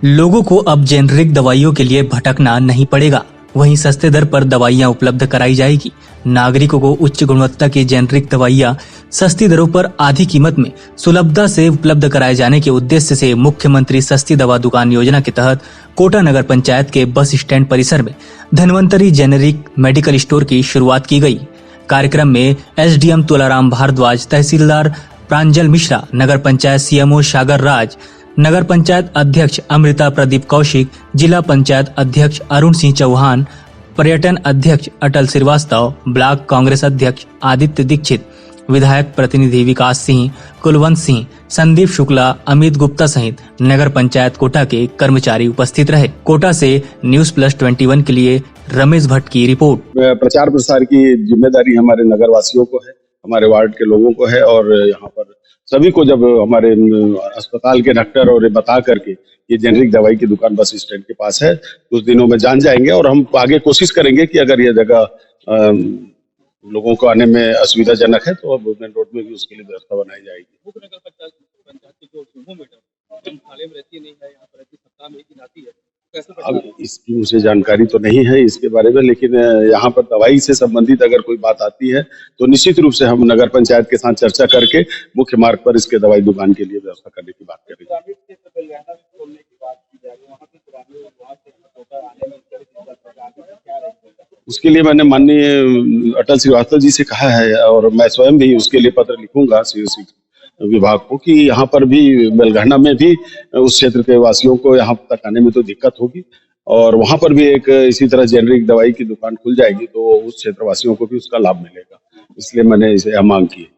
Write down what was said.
लोगों को अब जेनरिक दवाइयों के लिए भटकना नहीं पड़ेगा, वहीं सस्ते दर पर दवाइयां उपलब्ध कराई जाएगी। नागरिकों को उच्च गुणवत्ता की जेनरिक दवाइयां सस्ती दरों पर आधी कीमत में सुलभता से उपलब्ध कराए जाने के उद्देश्य से मुख्यमंत्री सस्ती दवा दुकान योजना के तहत कोटा नगर पंचायत के बस स्टैंड परिसर में धन्वंतरी जेनेरिक मेडिकल स्टोर की शुरुआत की गई। कार्यक्रम में एसडीएम तुलाराम भारद्वाज, तहसीलदार प्रांजल मिश्रा, नगर पंचायत सीएमओ सागर राज, नगर पंचायत अध्यक्ष अमृता प्रदीप कौशिक, जिला पंचायत अध्यक्ष अरुण सिंह चौहान, पर्यटन अध्यक्ष अटल श्रीवास्तव, ब्लॉक कांग्रेस अध्यक्ष आदित्य दीक्षित, विधायक प्रतिनिधि विकास सिंह, कुलवंत सिंह, संदीप शुक्ला, अमित गुप्ता सहित नगर पंचायत कोटा के कर्मचारी उपस्थित रहे। कोटा से News+21 के लिए रमेश भट्ट की रिपोर्ट। प्रचार प्रसार की जिम्मेदारी हमारे नगर वासियों को है, हमारे वार्ड के लोगों को है और यहाँ पर सभी को जब हमारे अस्पताल के डॉक्टर और बता करके ये जेनरिक दवाई की दुकान बस स्टैंड के पास है, कुछ दिनों में जान जाएंगे और हम आगे कोशिश करेंगे कि अगर ये जगह लोगों को आने में असुविधाजनक है तो अब मेन रोड में भी उसके लिए व्यवस्था बनाई जाएगी। अब इसकी मुझे जानकारी तो नहीं है इसके बारे में, लेकिन यहाँ पर दवाई से संबंधित अगर कोई बात आती है तो निश्चित रूप से हम नगर पंचायत के साथ चर्चा करके मुख्य मार्ग पर इसके दवाई दुकान के लिए व्यवस्था करने की बात करेंगे। उसके लिए मैंने माननीय अटल श्रीवास्तव जी से कहा है और मैं स्वयं भी उसके लिए पत्र लिखूंगा विभाग को कि यहाँ पर भी बेलघाना में भी उस क्षेत्र के वासियों को यहाँ तक आने में तो दिक्कत होगी और वहाँ पर भी एक इसी तरह जेनरिक दवाई की दुकान खुल जाएगी तो उस क्षेत्र वासियों को भी उसका लाभ मिलेगा, इसलिए मैंने इसे मांग की है।